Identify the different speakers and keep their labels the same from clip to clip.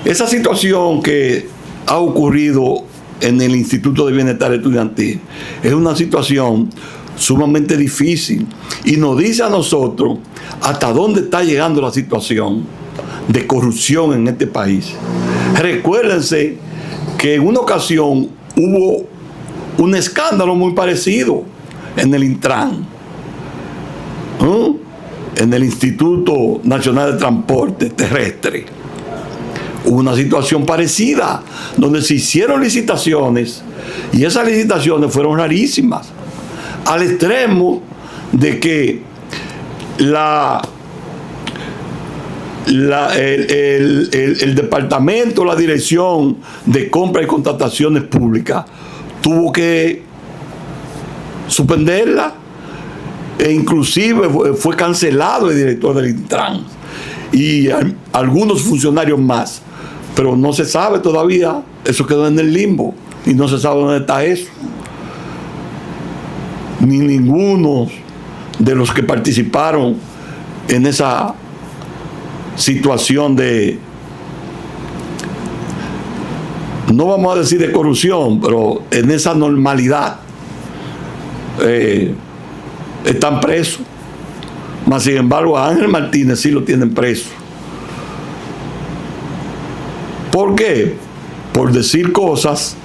Speaker 1: Esa situación que ha ocurrido en el Instituto de Bienestar Estudiantil es una situación sumamente difícil y nos dice a nosotros hasta dónde está llegando la situación de corrupción en este país. Recuérdense que en una ocasión hubo un escándalo muy parecido en el Intran, en el Instituto Nacional de Transporte Terrestre. Hubo una situación parecida, donde se hicieron licitaciones y esas licitaciones fueron rarísimas, al extremo de que el departamento, la dirección de compra y contrataciones públicas tuvo que suspenderla e inclusive fue cancelado el director del Intran y algunos funcionarios más, pero no se sabe todavía, eso quedó en el limbo y no se sabe dónde está eso. Ni ninguno de los que participaron en esa situación de, no vamos a decir de corrupción, pero en esa normalidad están presos. Mas sin embargo a Ángel Martínez sí lo tienen preso. ¿Por qué? Por decir cosas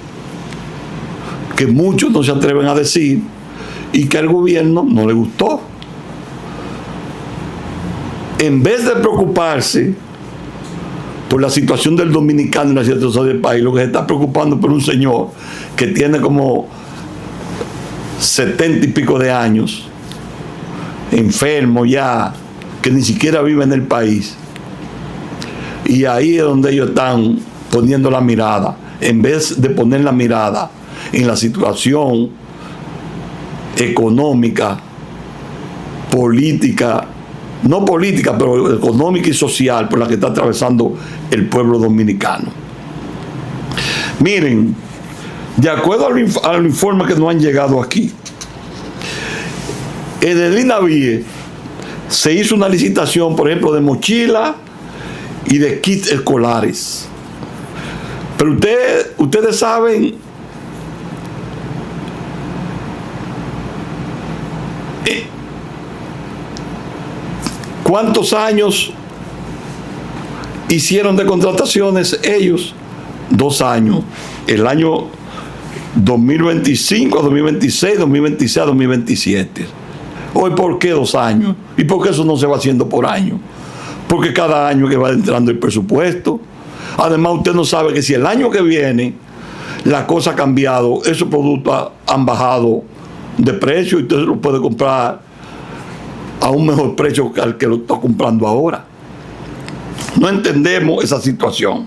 Speaker 1: que muchos no se atreven a decir y que al gobierno no le gustó. En vez de preocuparse por la situación del dominicano y la situación del país, lo que se está preocupando por un señor que tiene como 70 y pico de años, enfermo ya, que ni siquiera vive en el país. Y ahí es donde ellos están poniendo la mirada, en vez de poner la mirada en la situación económica, política, no política, pero económica y social por la que está atravesando el pueblo dominicano. Miren, de acuerdo al informe que nos han llegado aquí, en el INAVIE se hizo una licitación, por ejemplo, de mochila y de kits escolares. Pero ustedes saben ¿cuántos años hicieron de contrataciones ellos? 2 años. El año 2025, 2026, 2026, 2027. Hoy, ¿por qué 2 años? ¿Y por qué eso no se va haciendo por año? Porque cada año que va entrando el presupuesto. Además, usted no sabe que si el año que viene la cosa ha cambiado, esos productos han bajado de precio y usted lo puede comprar a un mejor precio que al que lo está comprando ahora. No entendemos esa situación.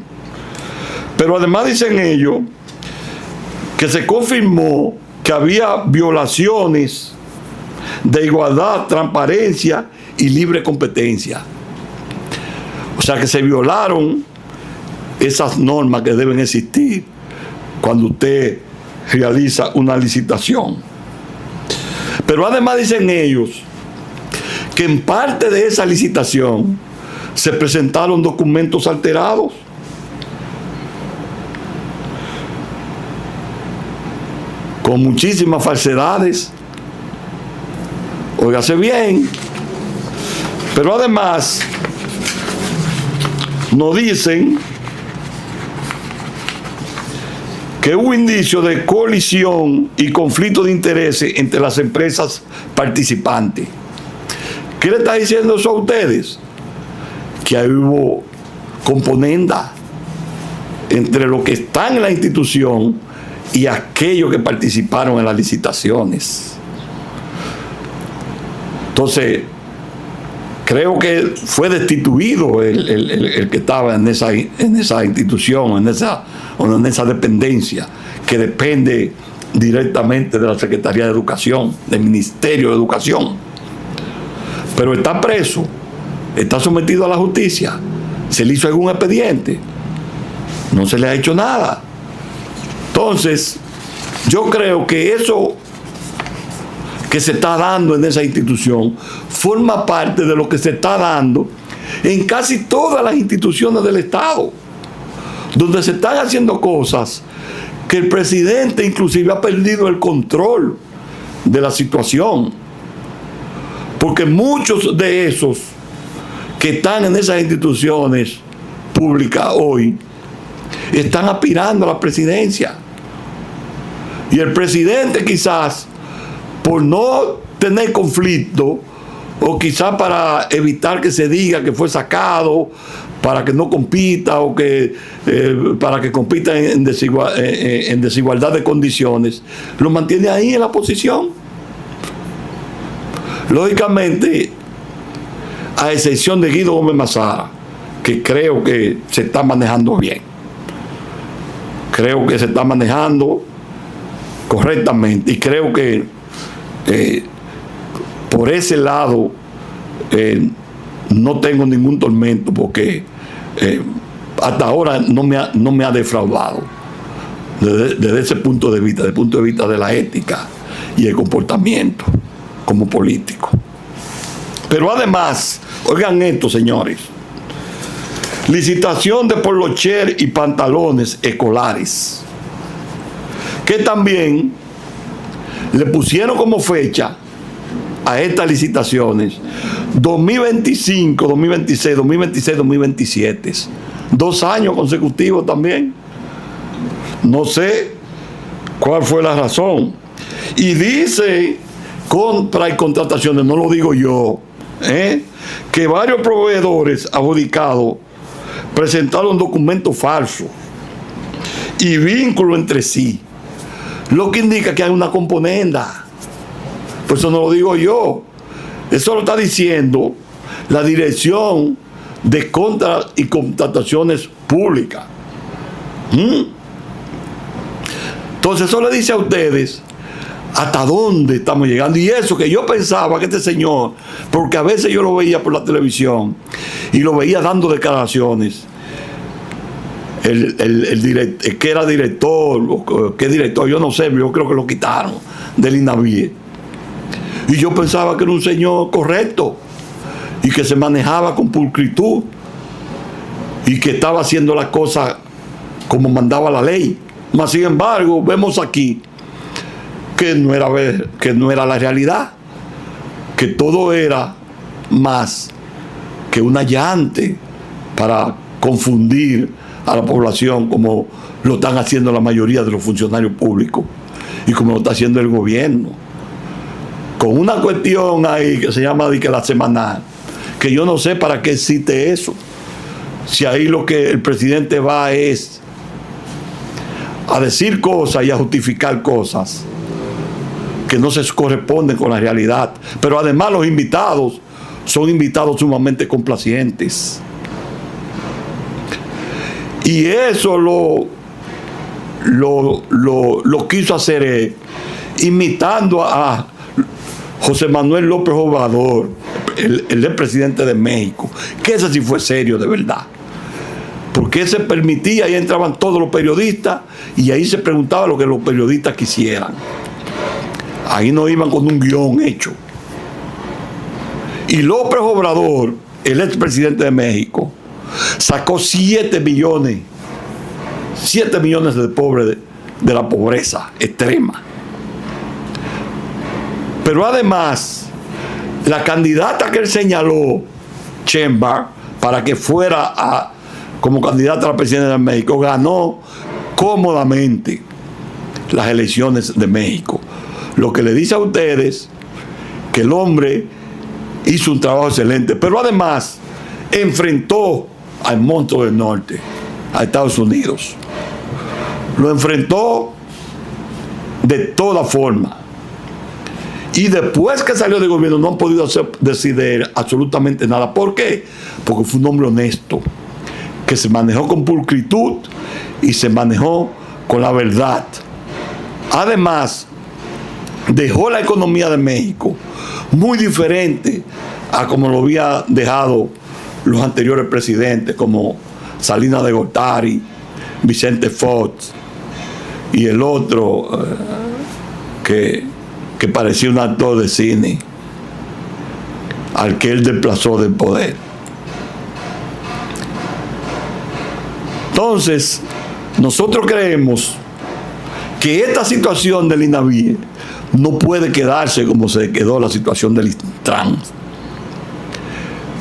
Speaker 1: Pero además dicen ellos que se confirmó que había violaciones de igualdad, transparencia y libre competencia. O sea que se violaron esas normas que deben existir cuando usted realiza una licitación. Pero además dicen ellos que en parte de esa licitación se presentaron documentos alterados. Con muchísimas falsedades. Óigase bien. Pero además nos dicen que hubo indicios de colisión y conflicto de intereses entre las empresas participantes. ¿Qué le está diciendo eso a ustedes? Que ahí hubo componenda entre los que están en la institución y aquellos que participaron en las licitaciones. Entonces, creo que fue destituido el que estaba en esa institución, en esa dependencia, que depende directamente de la Secretaría de Educación, del Ministerio de Educación. Pero está preso, está sometido a la justicia, se le hizo algún expediente, no se le ha hecho nada. Entonces, yo creo que eso que se está dando en esa institución forma parte de lo que se está dando en casi todas las instituciones del Estado. donde se están haciendo cosas que el presidente inclusive ha perdido el control de la situación, porque muchos de esos que están en esas instituciones públicas hoy están aspirando a la presidencia, y el presidente, quizás por no tener conflicto, o quizás para evitar que se diga que fue sacado, para que no compita, o que para que compita en desigualdad de condiciones, lo mantiene ahí en la posición. Lógicamente, a excepción de Guido Gómez Mazara, que creo que se está manejando bien, creo que se está manejando correctamente, y creo que por ese lado no tengo ningún tormento, porque hasta ahora no me ha defraudado desde ese punto de vista, desde el punto de vista de la ética y el comportamiento como político. Pero además, oigan esto, señores: licitación de polocher y pantalones escolares, que también le pusieron como fecha a estas licitaciones 2025, 2026, 2026, 2027. 2 años consecutivos también. No sé cuál fue la razón. Y dice compra y contrataciones, no lo digo yo, que varios proveedores adjudicados presentaron documentos falsos y vínculos entre sí, lo que indica que hay una componenda. Pues eso no lo digo yo, eso lo está diciendo la Dirección de Compras y Contrataciones Públicas. Entonces eso le dice a ustedes hasta dónde estamos llegando. Y eso que yo pensaba que este señor, porque a veces yo lo veía por la televisión y lo veía dando declaraciones, el que era director, o qué director, yo no sé, yo creo que lo quitaron del INAVIE. Y yo pensaba que era un señor correcto y que se manejaba con pulcritud y que estaba haciendo las cosas como mandaba la ley. Mas, sin embargo, vemos aquí que no era la realidad, que todo era más que un allante para confundir a la población, como lo están haciendo la mayoría de los funcionarios públicos y como lo está haciendo el gobierno, con una cuestión ahí que se llama de que la semanal, que yo no sé para qué existe eso, si ahí lo que el presidente va es a decir cosas y a justificar cosas que no se corresponden con la realidad. Pero además los invitados son invitados sumamente complacientes, y eso lo quiso hacer imitando a José Manuel López Obrador, el expresidente de México, que ese sí fue serio de verdad, porque se permitía, ahí entraban todos los periodistas y ahí se preguntaba lo que los periodistas quisieran. Ahí no iban con un guión hecho. Y López Obrador, el expresidente de México, sacó 7 millones de pobres de la pobreza extrema. Pero además, la candidata que él señaló, Sheinbaum, para que fuera como candidata a la presidencia de México, ganó cómodamente las elecciones de México. Lo que le dice a ustedes que el hombre hizo un trabajo excelente, pero además enfrentó al monstruo del norte, a Estados Unidos. Lo enfrentó de toda forma. Y después que salió del gobierno no han podido decidir absolutamente nada. ¿Por qué? Porque fue un hombre honesto, que se manejó con pulcritud y se manejó con la verdad. Además, dejó la economía de México muy diferente a como lo había dejado los anteriores presidentes, como Salinas de Gortari, Vicente Fox y el otro que parecía un actor de cine al que él desplazó del poder. Entonces, nosotros creemos que esta situación del INAVIE no puede quedarse como se quedó la situación del Intran.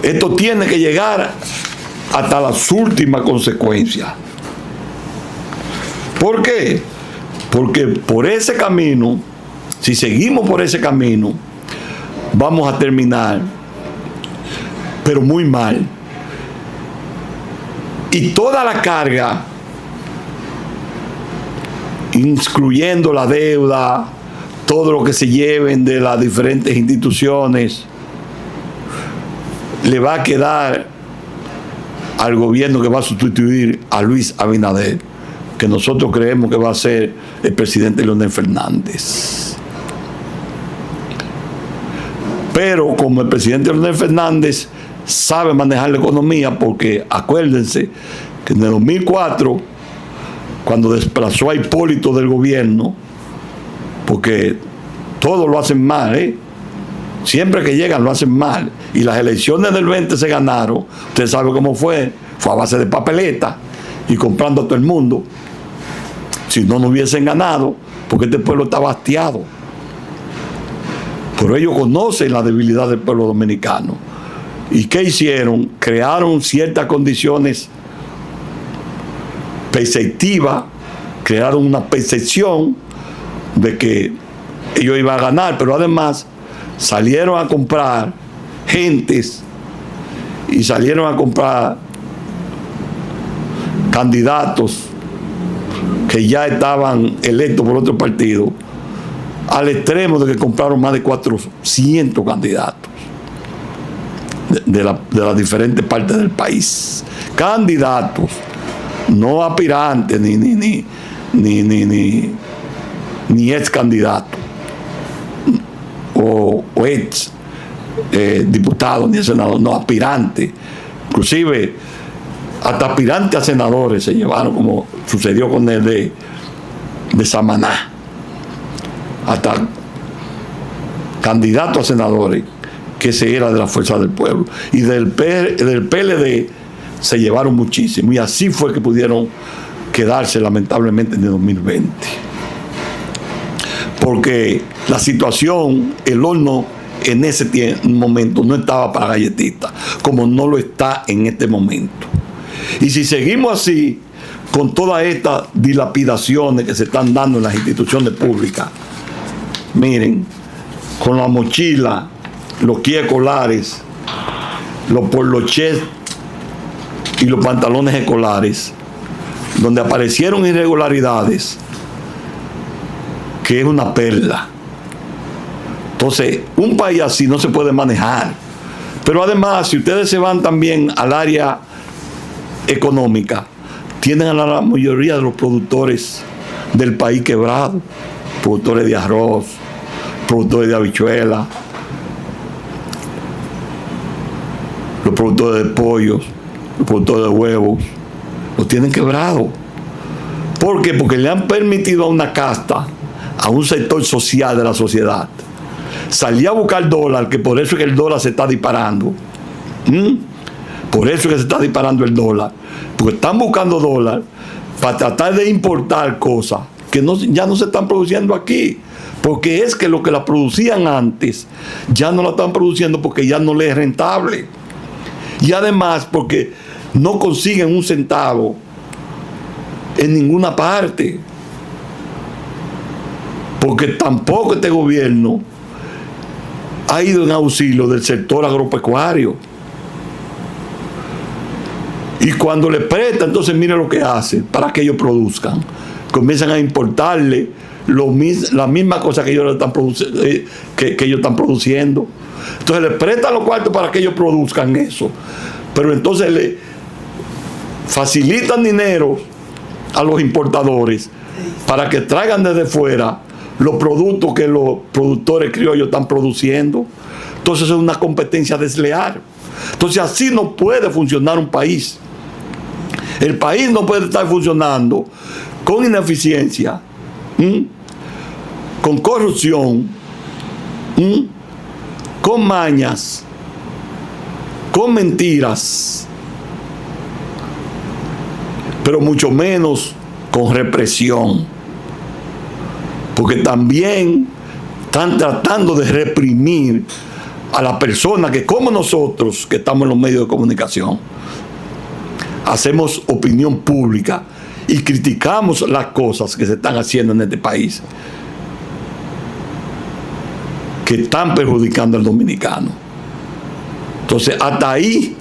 Speaker 1: Esto tiene que llegar hasta las últimas consecuencias. ¿Por qué? Porque por ese camino, si seguimos por ese camino, vamos a terminar, pero muy mal. Y toda la carga, incluyendo la deuda, todo lo que se lleven de las diferentes instituciones, le va a quedar al gobierno que va a sustituir a Luis Abinader, que nosotros creemos que va a ser el presidente Leonel Fernández. Pero como el presidente Leonel Fernández sabe manejar la economía, porque acuérdense que en el 2004, cuando desplazó a Hipólito del gobierno, porque todos lo hacen mal, siempre que llegan lo hacen mal, y las elecciones del 20 se ganaron, usted sabe cómo fue a base de papeleta y comprando a todo el mundo. Si no hubiesen ganado, porque este pueblo está hastiado. Pero ellos conocen la debilidad del pueblo dominicano. ¿Y qué hicieron? Crearon ciertas condiciones perceptivas, crearon una percepción de que ellos iban a ganar, pero además salieron a comprar gentes y salieron a comprar candidatos que ya estaban electos por otro partido, al extremo de que compraron más de 400 candidatos de las diferentes partes del país. Candidatos, no aspirantes ni ex candidatos o ex diputados ni senadores, no, aspirantes. Inclusive hasta aspirantes a senadores se llevaron, como sucedió con el de Samaná. Hasta candidatos a senadores que se era de la Fuerza del Pueblo. Y del PLD se llevaron muchísimo. Y así fue que pudieron quedarse lamentablemente en el 2020. Porque la situación, el horno en ese momento no estaba para galletitas, como no lo está en este momento. Y si seguimos así, con todas estas dilapidaciones que se están dando en las instituciones públicas, miren, con la mochila, los Kia escolares, los polochés y los pantalones escolares, donde aparecieron irregularidades, que es una perla. Entonces, un país así no se puede manejar. Pero además, si ustedes se van también al área económica, tienen a la mayoría de los productores del país quebrados, productores de arroz, productores de habichuelas, los productores de pollos, los productores de huevos, los tienen quebrados. ¿Por qué? Porque le han permitido a una casta, a un sector social de la sociedad, salir a buscar dólar, que por eso es que el dólar se está disparando. Por eso es que se está disparando el dólar, porque están buscando dólar para tratar de importar cosas que ya no se están produciendo aquí, porque es que lo que la producían antes ya no la están produciendo porque ya no les es rentable, y además porque no consiguen un centavo en ninguna parte, porque tampoco este gobierno ha ido en auxilio del sector agropecuario. Y cuando le presta, entonces mire lo que hace para que ellos produzcan. Comienzan a importarle la misma cosa que ellos están produciendo. Entonces le prestan los cuartos para que ellos produzcan eso. Pero entonces le facilitan dinero a los importadores para que traigan desde fuera los productos que los productores criollos están produciendo. Entonces es una competencia desleal. Entonces así no puede funcionar un país. El país no puede estar funcionando con ineficiencia, con corrupción, con mañas, con mentiras. pero mucho menos con represión, porque también están tratando de reprimir a las personas que, como nosotros que estamos en los medios de comunicación, hacemos opinión pública y criticamos las cosas que se están haciendo en este país, que están perjudicando al dominicano. Entonces, hasta ahí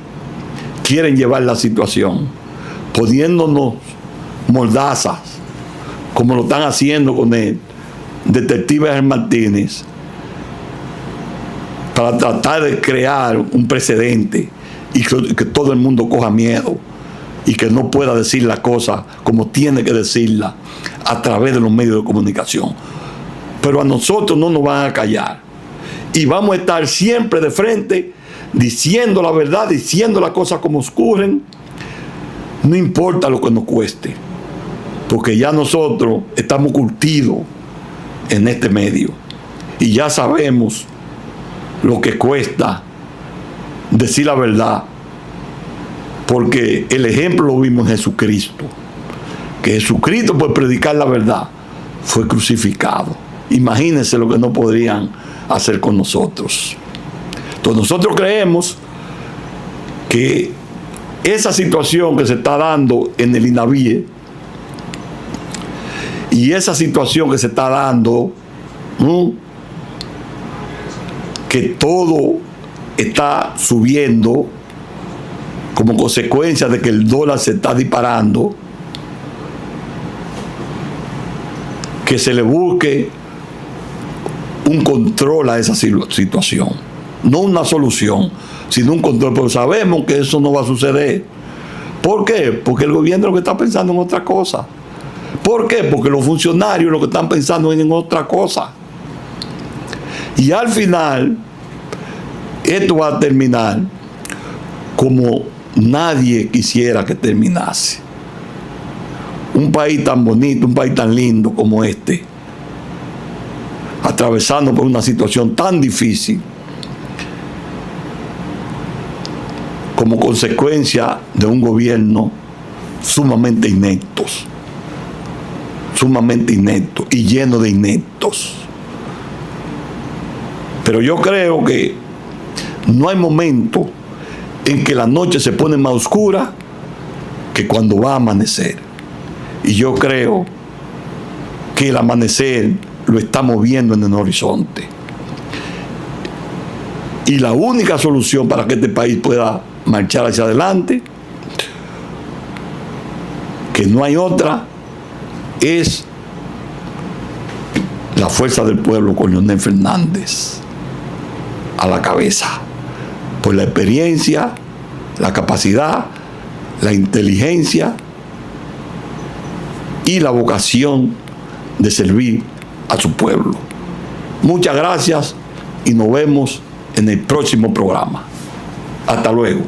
Speaker 1: quieren llevar la situación, poniéndonos mordazas, como lo están haciendo con el detective Ángel Martínez, para tratar de crear un precedente y que todo el mundo coja miedo y que no pueda decir la cosa como tiene que decirla a través de los medios de comunicación. Pero a nosotros no nos van a callar y vamos a estar siempre de frente diciendo la verdad, diciendo las cosas como ocurren, no importa lo que nos cueste, porque ya nosotros estamos curtidos en este medio y ya sabemos lo que cuesta decir la verdad, porque el ejemplo lo vimos en Jesucristo, que Jesucristo, por predicar la verdad, fue crucificado. Imagínense lo que no podrían hacer con nosotros. Entonces nosotros creemos que esa situación que se está dando en el INAVIE y esa situación que se está dando, que todo está subiendo como consecuencia de que el dólar se está disparando, que se le busque un control a esa situación, no una solución, sino un control, pero sabemos que eso no va a suceder. ¿Por qué? Porque el gobierno lo que está pensando en otra cosa. ¿Por qué? Porque los funcionarios lo que están pensando es en otra cosa. Y al final, esto va a terminar como nadie quisiera que terminase. Un país tan bonito, un país tan lindo como este, atravesando por una situación tan difícil, como consecuencia de un gobierno sumamente inepto y lleno de ineptos. Pero yo creo que no hay momento en que la noche se pone más oscura que cuando va a amanecer. Y yo creo que el amanecer lo estamos viendo en el horizonte. Y la única solución para que este país pueda marchar hacia adelante, que no hay otra, es la fuerza del pueblo con Leonel Fernández a la cabeza, por la experiencia, la capacidad, la inteligencia y la vocación de servir a su pueblo. Muchas gracias y nos vemos en el próximo programa. Hasta luego.